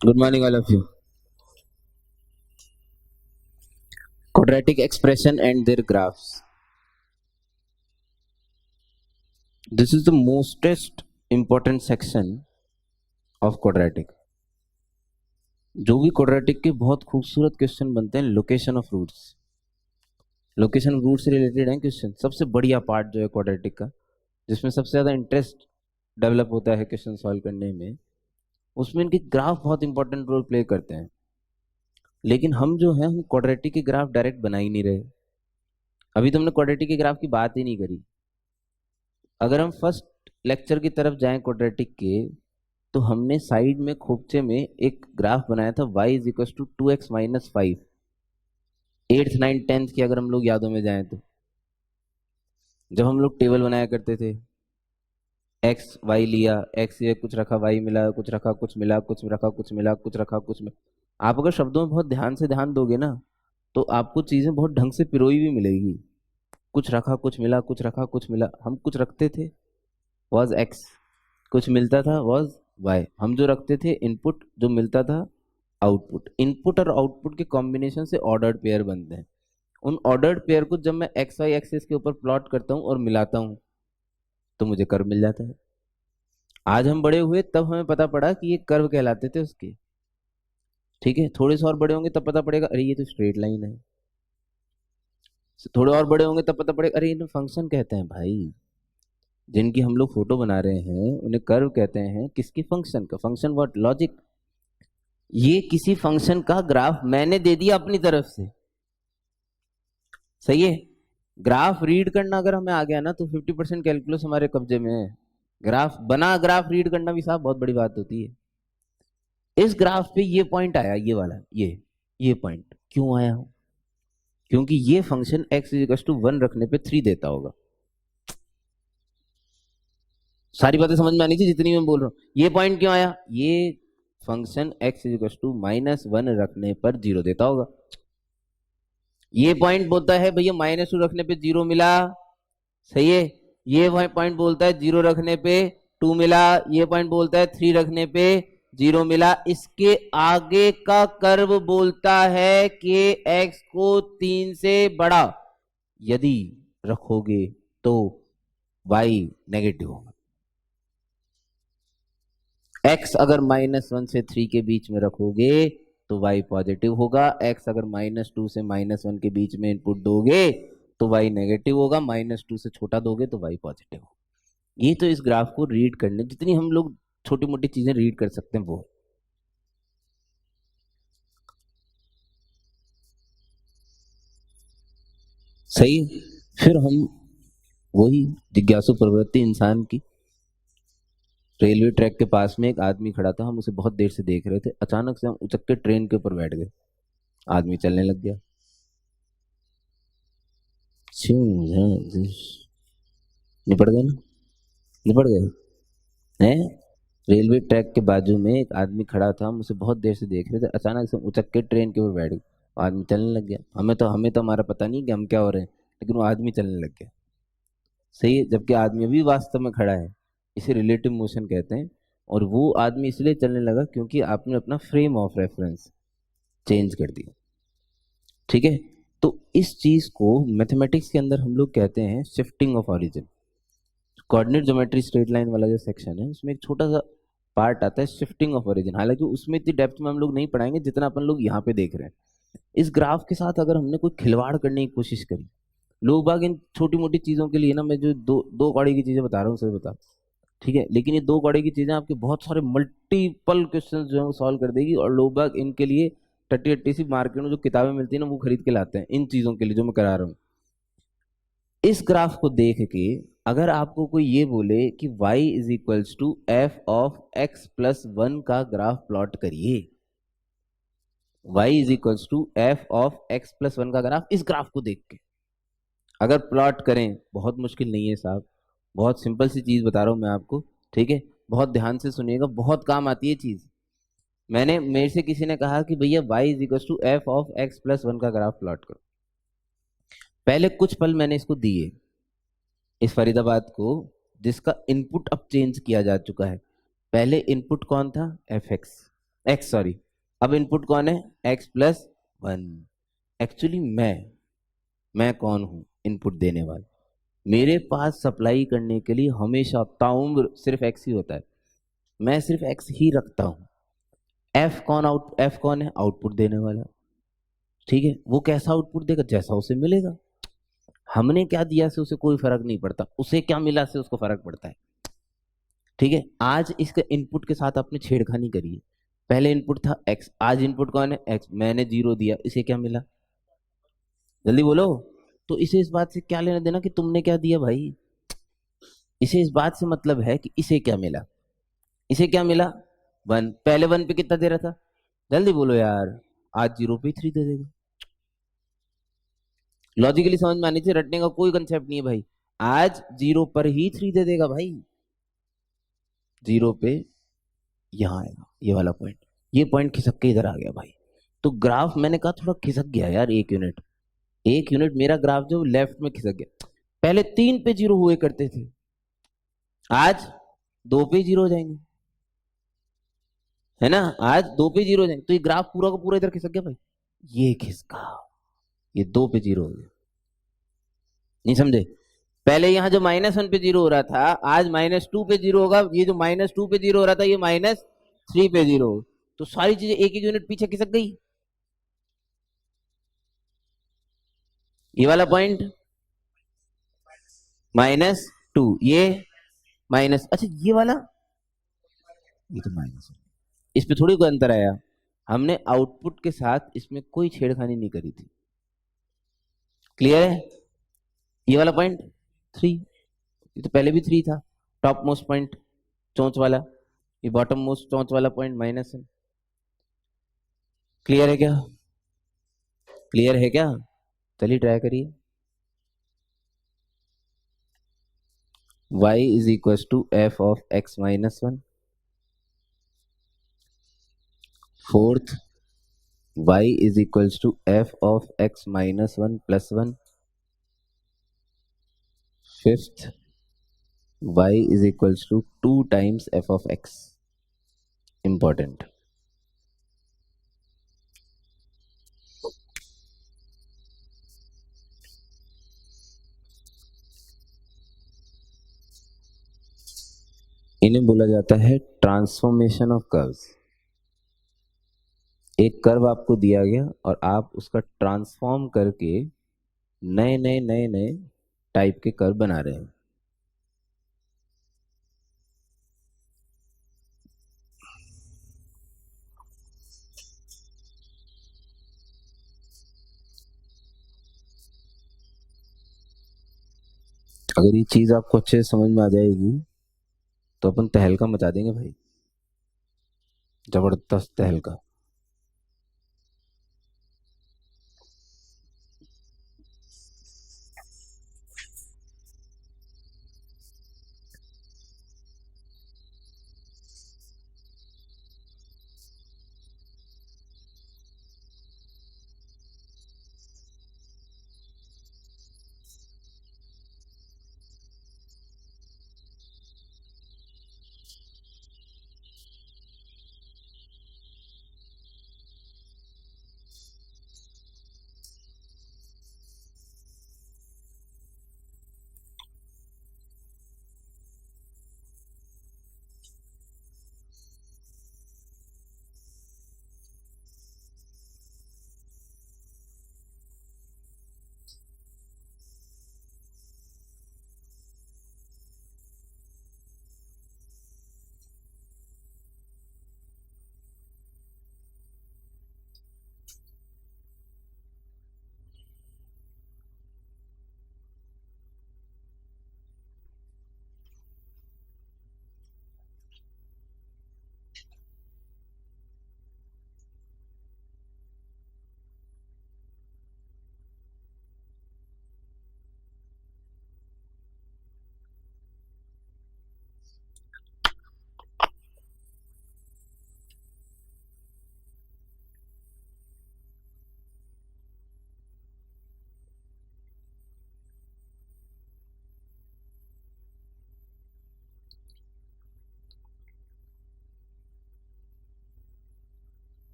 Good morning, all of you. Quadratic expression and their graphs. This is the mostest important section of quadratic. जो भी quadratic के बहुत खूबसूरत question बनते हैं, लोकेशन ऑफ रूट्स से रिलेटेड है क्वेश्चन। सबसे बढ़िया पार्ट जो है क्वाड्रेटिक का, जिसमें सबसे ज़्यादा इंटरेस्ट डेवलप होता है क्वेश्चन सॉल्व करने में, उसमें इनके ग्राफ बहुत इंपॉर्टेंट रोल प्ले करते हैं। लेकिन हम जो है हम क्वाड्रेटिक के ग्राफ डायरेक्ट बना ही नहीं रहे। अभी तो हमने क्वाड्रेटिक के ग्राफ की बात ही नहीं करी। अगर हम फर्स्ट लेक्चर की तरफ जाएं क्वाड्रेटिक के, तो हमने साइड में खोपचे में एक ग्राफ बनाया था y is equal to 2x minus 5। 8th 9th 10th की अगर हम लोग यादों में जाएं तो जब हम लोग टेबल बनाया करते थे, x y लिया, x ये कुछ रखा, y मिला, कुछ रखा, कुछ मिला, कुछ रखा, कुछ मिला, कुछ रखा, कुछ मिला। आप अगर शब्दों में बहुत ध्यान से ध्यान दोगे ना, तो आपको चीजें बहुत ढंग से पिरोई भी मिलेगी। कुछ रखा, कुछ मिला, कुछ रखा, कुछ मिला। हम कुछ रखते थे वॉज x, कुछ मिलता था वॉज y। हम जो रखते थे इनपुट, जो मिलता था आउटपुट। इनपुट और आउटपुट के कॉम्बिनेशन से ऑर्डर्ड पेयर बनते हैं। उन ऑर्डर्ड पेयर को जब मैं एक्स वाई एक्सिस के ऊपर प्लॉट करता हूँ और मिलाता हूँ तो मुझे कर्व मिल जाता है। आज हम बड़े हुए तब हमें पता पड़ा कि ये कर्व कहलाते थे उसके। ठीक है, थोड़े से और बड़े होंगे तब पता पड़ेगा अरे ये तो स्ट्रेट लाइन है। थोड़े और बड़े होंगे तब पता पड़ेगा अरे इन्हें फंक्शन कहते हैं भाई। जिनकी हम लोग फोटो बना रहे हैं उन्हें कर्व कहते हैं। किसकी? फंक्शन का। Function what? लॉजिक। ये किसी फंक्शन का ग्राफ मैंने दे दिया अपनी तरफ से। सही है। ग्राफ रीड करना अगर हमें आ गया ना तो 50% कैलकुलस हमारे कब्जे में है। ग्राफ बना, ग्राफ रीड करना भी साहब बहुत बड़ी बात होती है। इस ग्राफ पे ये पॉइंट आया, ये वाला, ये पॉइंट क्यों आया? क्योंकि ये फंक्शन x इज टू 1 रखने पे 3 देता होगा। सारी बातें समझ में आनी चाहिए जितनी मैं बोल रहा हूं। ये पॉइंट क्यों आया? ये फंक्शन x इज टू -1 रखने पर 0 देता होगा। ये पॉइंट बोलता है भैया -2 रखने पे 0 मिला। सही है। ये पॉइंट बोलता है 0 रखने पे 2 मिला। ये पॉइंट बोलता है 3 रखने पे 0 मिला। इसके आगे का कर्व बोलता है कि x को 3 से बड़ा यदि रखोगे तो y नेगेटिव होगा। x अगर -1 से 3 के बीच में रखोगे तो y पॉजिटिव होगा। x अगर -2 से -1 के बीच में इनपुट दोगे तो y नेगेटिव होगा। -2 से छोटा दोगे तो y पॉजिटिव होगा। ये तो इस ग्राफ को रीड करने जितनी हम लोग छोटी मोटी चीजें रीड कर सकते हैं वो। सही। फिर हम वही जिज्ञासु प्रवृत्ति इंसान की। रेलवे ट्रैक के पास में एक आदमी खड़ा था, हम उसे बहुत देर से देख रहे थे। अचानक से हम उचक के ट्रेन के ऊपर बैठ गए। आदमी चलने लग गया। निपट गए ना? निपट गए हैं। रेलवे ट्रैक के बाजू में एक आदमी खड़ा था, हम उसे बहुत देर से देख रहे थे। अचानक से उचक के ट्रेन के ऊपर बैठ गए। आदमी चलने लग गया। हमें तो हमारा पता नहीं कि हम क्या हो रहे हैं, लेकिन वो आदमी चलने लग गया। सही है। जबकि आदमी अभी वास्तव में खड़ा है। इसे रिलेटिव मोशन कहते हैं। और वो आदमी इसलिए चलने लगा क्योंकि आपने अपना फ्रेम ऑफ रेफरेंस चेंज कर दिया। ठीक है। तो इस चीज को मैथमेटिक्स के अंदर हम लोग कहते हैं shifting of origin. Coordinate geometry straight line वाला जो सेक्शन है उसमें एक छोटा सा पार्ट आता है शिफ्टिंग ऑफ ओरिजिन। हालांकि उसमें इतनी डेप्थ में हम लोग नहीं पढ़ाएंगे जितना अपन लोग यहाँ पे देख रहे हैं। इस ग्राफ के साथ अगर हमने कोई खिलवाड़ करने की कोशिश करी, लोग बाग इन छोटी मोटी चीजों के लिए ना, मैं जो दो कौड़े की चीजें बता रहा हूँ सर बता, ठीक है, लेकिन ये 2 कौड़े की चीजें आपके बहुत सारे मल्टीपल क्वेश्चन जो है वो सॉल्व कर देगी। और लोग बाग इनके लिए टट्टी टट्टी सी मार्केट में जो किताबें मिलती है ना वो खरीद के लाते हैं इन चीजों के लिए जो मैं करा रहा हूँ। इस ग्राफ को देख के अगर आपको कोई ये बोले कि y is equals to f of x plus 1 का ग्राफ प्लॉट करिए, y is equals to f of x plus 1 का ग्राफ, इस ग्राफ को देख के अगर प्लॉट करें, बहुत मुश्किल नहीं है साहब, बहुत सिंपल सी चीज बता रहा हूं मैं आपको। ठीक है, बहुत ध्यान से सुनिएगा, बहुत काम आती है चीज। मेरे से किसी ने कहा कि भैया y is equals to f of x plus 1 का ग्राफ प्लॉट करो। पहले कुछ पल मैंने इसको दिए, इस फरीदाबाद को, जिसका इनपुट अब चेंज किया जा चुका है। पहले इनपुट कौन था? F x. एक्स सॉरी, अब इनपुट कौन है, एक्स प्लस वन। एक्चुअली मैं कौन हूं, इनपुट देने वाला। मेरे पास सप्लाई करने के लिए हमेशा ताउम्र सिर्फ एक्स ही होता है, मैं सिर्फ एक्स ही रखता हूं। एफ कौन है, आउटपुट देने वाला। ठीक है, वो कैसा आउटपुट देगा, जैसा उसे मिलेगा। हमने क्या दिया से उसे कोई फर्क नहीं पड़ता, उसे क्या मिला से उसको फर्क पड़ता है। ठीक है, आज इसके इनपुट के साथ आपने छेड़खानी करी है। पहले इनपुट था एक्स, आज इनपुट कौन है, एक्स। मैंने जीरो दिया, इसे क्या मिला, जल्दी बोलो। तो इसे इस बात से क्या लेना देना कि तुमने क्या दिया भाई, इसे इस बात से मतलब है कि इसे क्या मिला। इसे क्या मिला, वन। पहले वन पे कितना दे रहा था, जल्दी बोलो यार। आज जीरो पे थ्री दे देगा। लॉजिकली समझ में आनी चाहिए, रटने का कोई कंसेप्ट नहीं है भाई। आज जीरो पर ही थ्री दे देगा भाई, जीरो पे यहां आएगा ये वाला पॉइंट। ये पॉइंट खिसक के इधर आ गया भाई। तो ग्राफ मैंने कहा थोड़ा खिसक गया यार, एक यूनिट। एक यूनिट मेरा ग्राफ जो लेफ्ट में खिसक गया। पहले तीन पे जीरो हुए करते थे, आज दो पे जीरो हो जाएंगे, है ना। आज दो पे जीरो हो जाएंगे, तो ये ग्राफ पूरा का पूरा इधर खिसक गया भाई। ये खिसका, ये दो पे जीरो हो गया। नहीं समझे, पहले यहां जो माइनस वन पे जीरो हो रहा था, आज माइनस टू पे जीरो होगा। ये जो माइनस टू पे जीरो हो रहा था, ये माइनस थ्री पे जीरो। तो सारी चीजें एक एक यूनिट पीछे खिसक गई। ये वाला पॉइंट माइनस टू, ये माइनस, अच्छा ये वाला, ये तो माइनस, इस पे थोड़ी कोई अंतर आया। हमने आउटपुट के साथ इसमें कोई छेड़खानी नहीं करी थी। क्लियर है, ये वाला पॉइंट थ्री, ये तो पहले भी थ्री था। टॉप मोस्ट पॉइंट चौंच वाला, ये बॉटम मोस्ट चौंच वाला पॉइंट माइनस है। क्लियर है क्या, क्लियर है क्या, चलिए ट्राई करिए। y is equal to f of x minus one. Fourth, y is equal to f of x minus one plus one. Fifth, y is equal to two times f of x. Important, इन्हें बोला जाता है transformation of curves. एक curve आपको दिया गया और आप उसका ट्रांसफॉर्म करके नए नए नए नए टाइप के कर्व बना रहे हैं। अगर ये चीज आपको अच्छे से समझ में आ जाएगी तो अपन तहलका मचा देंगे भाई, जबरदस्त तहलका।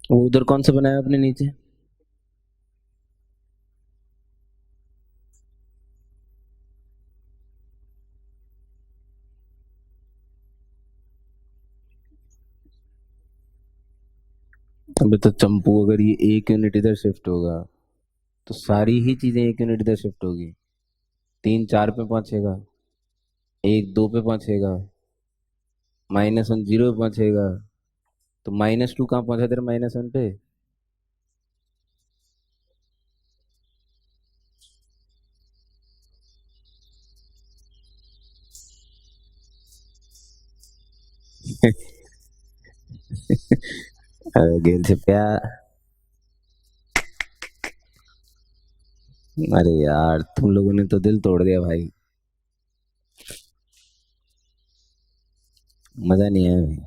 वो उधर कौन सा बनाया आपने नीचे? अबे तो चंपू, अगर ये एक यूनिट इधर शिफ्ट होगा तो सारी ही चीजें एक यूनिट इधर शिफ्ट होगी। तीन चार पे पहुंचेगा, एक दो पे पहुंचेगा, -1 जीरो पे पहुंचेगा, तो -2 कहाँ पहुंचा तेरा -1 पे? अरे गेल से प्यार। अरे यार, तुम लोगों ने तो दिल तोड़ दिया भाई। मजा नहीं आया भाई।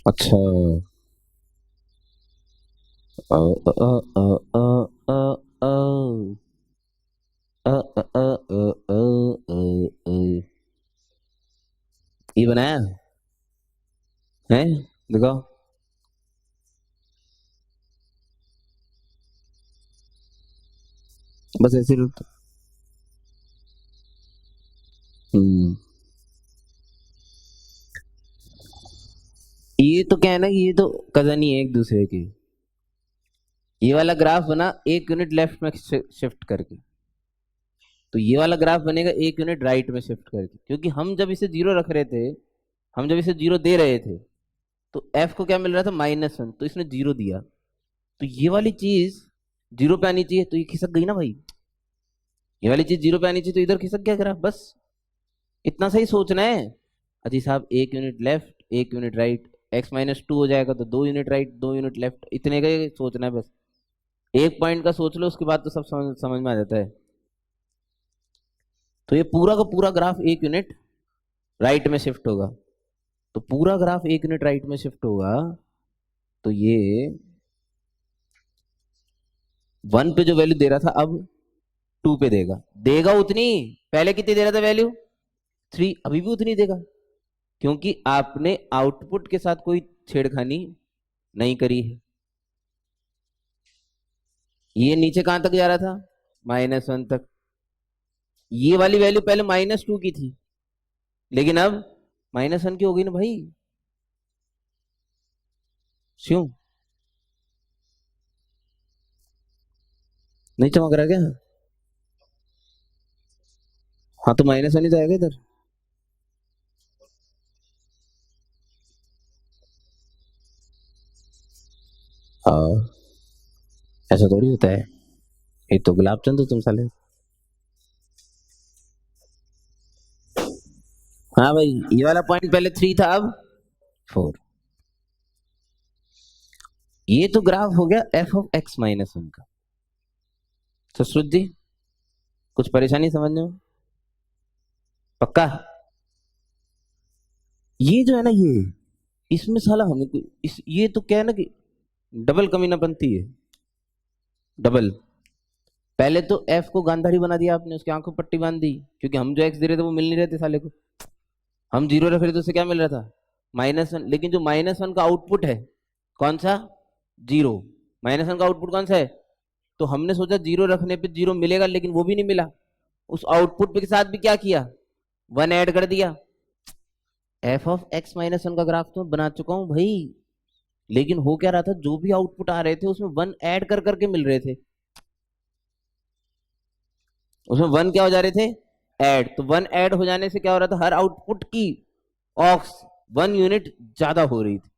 अच्छा। अ, अ, अ, अ, अ, अ, अ, अ, अ, अ, अ, अ, ये बनाया है? दिखाओ। बस ऐसे रुक। हम्म। ये तो क्या है ना, ये तो कजन ही है एक दूसरे की। ये वाला ग्राफ बना एक यूनिट लेफ्ट में शिफ्ट करके, तो ये वाला ग्राफ बनेगा एक यूनिट राइट में शिफ्ट करके, क्योंकि हम जब इसे जीरो रख रहे थे, हम जब इसे जीरो दे रहे थे, तो एफ को क्या मिल रहा था? -1, तो इसने जीरो दिया। तो ये वाली चीज जीरो पे आनी चाहिए, तो ये खिसक गई ना भाई। ये वाली चीज जीरो पे आनी चाहिए, तो इधर खिसक गया ग्राफ, बस। इतना सही सोचना है। अजी साहब, एक यूनिट लेफ्ट एक यूनिट राइट, x-2 हो जाएगा तो 2 यूनिट राइट 2 यूनिट लेफ्ट, इतने का ही सोचना है बस। एक पॉइंट का सोच लो, उसके बाद तो सब समझ में आ जाता है। तो ये पूरा का पूरा ग्राफ एक यूनिट राइट में शिफ्ट होगा। तो पूरा ग्राफ एक यूनिट राइट में शिफ्ट होगा, तो ये 1 पे जो वैल्यू दे रहा था, अब 2 पे देगा। देगा उतनी, पहले कितनी दे रहा था वैल्यू? 3, अभी भी उतनी देगा, क्योंकि आपने आउटपुट के साथ कोई छेड़खानी नहीं करी है। ये नीचे कहां तक जा रहा था? -1 तक। ये वाली वैल्यू पहले -2 की थी, लेकिन अब -1 की हो गई ना भाई। क्यों? नहीं चमक रहा क्या? हाँ, तो -1 ही जाएगा इधर। हाँ, ऐसा थोड़ी होता है। ये तो गुलाब चंद हो तुम साले। हाँ भाई, ये वाला पॉइंट पहले 3 था, अब 4। ये तो ग्राफ हो गया f(x-1) का। तो श्रुत जी, कुछ परेशानी समझने में? पक्का? ये जो है ना, ये इसमें साला हमें ये तो क्या है ना कि डबल कमीना बनती है। डबल। पहले तो एफ को गांधारी बना दिया आपने, उसकी आंखों पर पट्टी बांध दी, क्योंकि हम जो एक्स दे रहे थे वो मिल नहीं रहे थे साले को। हम जीरो रख रहे थे, उससे क्या मिल रहा था? -1, लेकिन जो -1 का आउटपुट है, कौन सा? जीरो। -1 का आउटपुट कौन सा है? तो हमने सोचा जीरो रखने पे जीरो मिलेगा, लेकिन वो भी नहीं मिला। उस आउटपुट के साथ भी क्या किया? 1 ऐड कर दिया। f(x-1) का ग्राफ तो मैं बना चुका हूं भाई। लेकिन हो क्या रहा था, जो भी आउटपुट आ रहे थे उसमें 1 ऐड कर करके मिल रहे थे। उसमें 1 क्या हो जा रहे थे? ऐड। तो 1 ऐड हो जाने से क्या हो रहा था? हर आउटपुट की ऑक्स 1 यूनिट ज्यादा हो रही थी।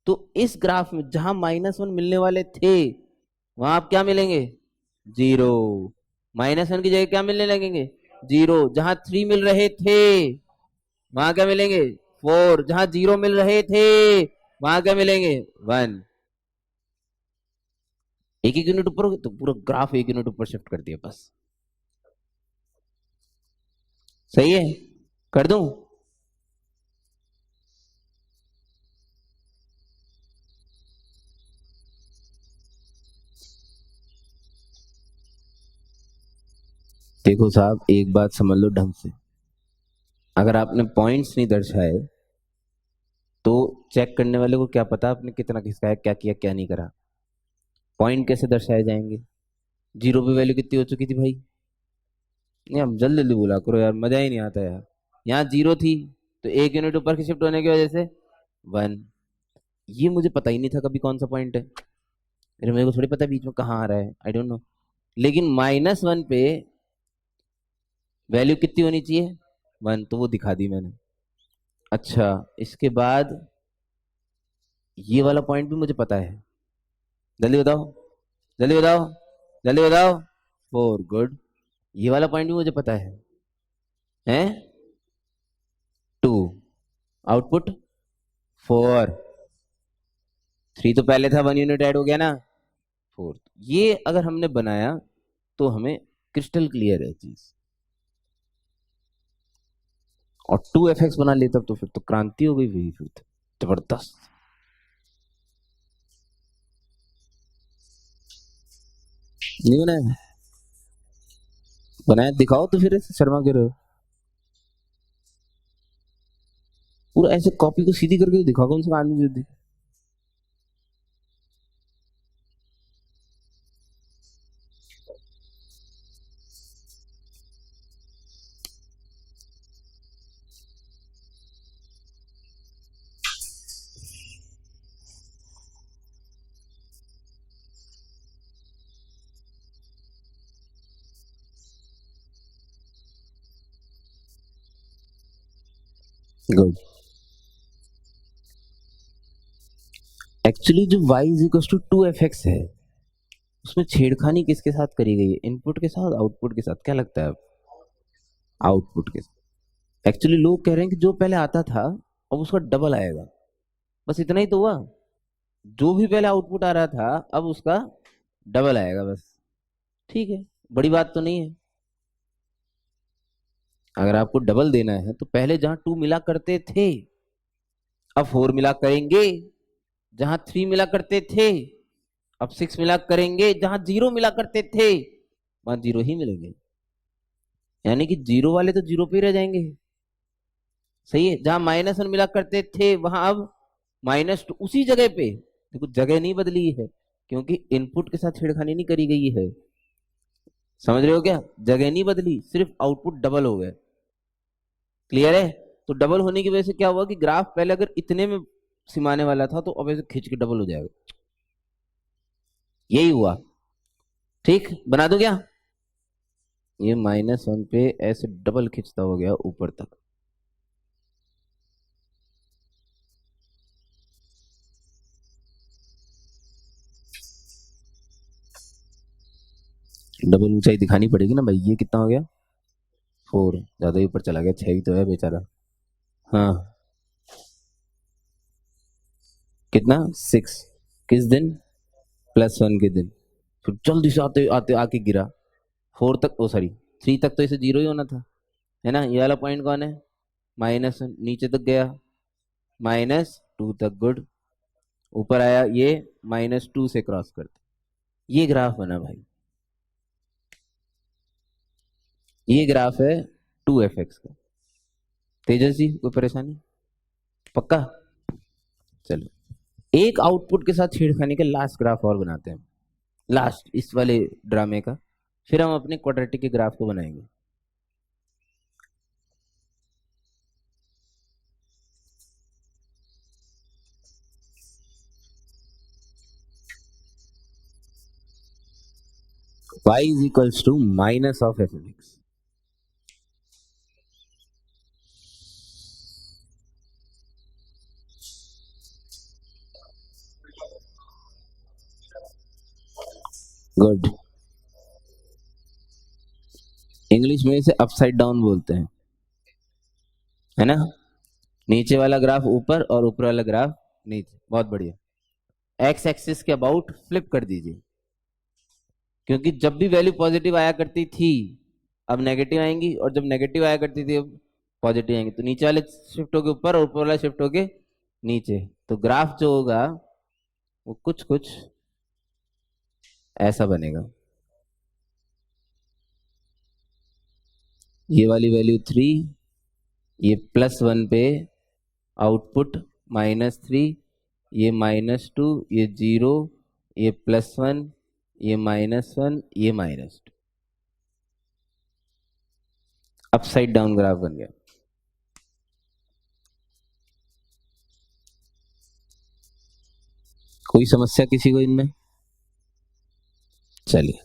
तो इस ग्राफ में जहां -1 मिलने वाले थे, वहां आप क्या मिलेंगे? जीरो। -1 की जगह क्या मिलने लगेंगे? जीरो। जहां 3 मिल रहे थे, वहां क्या मिलेंगे? 4। जहां जीरो मिल रहे थे, वहां क्या मिलेंगे? 1। एक एक यूनिट ऊपर हो गया, तो पूरा ग्राफ एक यूनिट ऊपर शिफ्ट कर दिया बस। सही है? कर दूं? देखो साहब, एक बात समझ लो ढंग से। अगर आपने पॉइंट्स नहीं दर्शाए तो चेक करने वाले को क्या पता आपने कितना खिसकाया, क्या किया क्या नहीं करा। पॉइंट कैसे दर्शाए जाएंगे? जीरो पे वैल्यू कितनी हो चुकी थी भाई? नहीं, आप जल्दी जल्दी बोला करो यार, मजा ही नहीं आता यार। यहाँ जीरो थी तो एक यूनिट ऊपर की शिफ्ट होने की वजह से वन। ये मुझे पता ही नहीं था कभी कौन सा पॉइंट है, मेरे को थोड़ी पता बीच में कहाँ आ रहा है, आई डोंट नो। लेकिन -1 पे वैल्यू कितनी होनी चाहिए? वन, तो वो दिखा दी मैंने। अच्छा, इसके बाद ये वाला पॉइंट भी मुझे पता है। जल्दी बताओ, जल्दी बताओ, जल्दी बताओ। Four, good. ये वाला पॉइंट भी मुझे पता है 2, आउटपुट 4, 3 तो पहले था, 1 यूनिट ऐड हो गया ना, 4। ये अगर हमने बनाया तो हमें क्रिस्टल क्लियर है चीज। और 2f(x) बना लेता तो फिर तो क्रांति हो गई भाई, फिर तो जबरदस्त। नहीं बनाया? बनाया दिखाओ तो फिर, ऐसे शर्मा के रहो। पूरा ऐसे कॉपी को सीधी करके दिखाओ, कौन सा आदमी जो गुड। एक्चुअली जो y is equal to 2f(x) है, उसमें छेड़खानी किसके साथ करी गई है? इनपुट के साथ, आउटपुट के साथ? क्या लगता है? आउटपुट के साथ। एक्चुअली लोग कह रहे हैं कि जो पहले आता था अब उसका डबल आएगा। बस इतना ही तो हुआ, जो भी पहले आउटपुट आ रहा था अब उसका डबल आएगा बस। ठीक है, बड़ी बात तो नहीं है। अगर आपको डबल देना है तो पहले जहां 2 मिला करते थे अब 4 मिला करेंगे, जहां 3 मिला करते थे अब 6 मिला करेंगे, जहां 0 मिला करते थे वहां 0 ही मिलेंगे। यानी कि जीरो वाले तो जीरो पे ही रह जाएंगे। सही है, जहां -1 मिला करते थे वहां अब -2 उसी जगह पे। देखो जगह नहीं बदली है, क्योंकि इनपुट के साथ छेड़खानी नहीं करी गई है। समझ रहे हो क्या? जगह नहीं बदली, सिर्फ आउटपुट डबल हो गए। क्लियर है? तो डबल होने की वजह से क्या हुआ कि ग्राफ पहले अगर इतने में सिमाने वाला था तो अब ऐसे खींच के डबल हो जाएगा। यही हुआ। ठीक, बना दो क्या? ये -1 पे ऐसे डबल खींचता हो गया ऊपर तक। डबल ऊंचाई दिखानी पड़ेगी ना भाई। ये कितना हो गया? 4, ज्यादा ही ऊपर चला गया, 6 ही तो है बेचारा। हाँ, कितना? 6। किस दिन? +1 के दिन। फिर जल्दी से आते आते आके गिरा 4 तक, ओ सॉरी 3 तक, तो इसे जीरो ही होना था, है ना? ये वाला पॉइंट कौन है? -1, नीचे तक गया -2 तक, गुड। ऊपर आया ये -2 से क्रॉस करते, ये ग्राफ बना भाई। ये ग्राफ है 2f(x) का। तेजस जी कोई परेशानी? पक्का? चलो, एक आउटपुट के साथ छेड़खानी का लास्ट ग्राफ और बनाते हैं, लास्ट इस वाले ड्रामे का। फिर हम अपने क्वाड्रेटिक के ग्राफ को बनाएंगे। y is equals to minus of f(x). Good. English में इसे अपसाइड डाउन बोलते हैं, है ना? नीचे वाला ग्राफ ऊपर और ऊपर वाला ग्राफ नीचे। बहुत बढ़िया। एक्स एक्सिस के अबाउट फ्लिप कर दीजिए, क्योंकि जब भी वैल्यू पॉजिटिव आया करती थी अब नेगेटिव आएंगी, और जब नेगेटिव आया करती थी अब पॉजिटिव आएंगी। तो नीचे वाले शिफ्ट होके ऊपर और ऊपर वाला शिफ्ट होके नीचे। तो ग्राफ जो होगा वो कुछ कुछ ऐसा बनेगा। ये वाली वैल्यू 3, ये +1 पे आउटपुट -3, ये -2, ये 0, ये +1, ये -1, ये -2। अपसाइड डाउन ग्राफ बन गया। कोई समस्या किसी को इनमें? चलिए।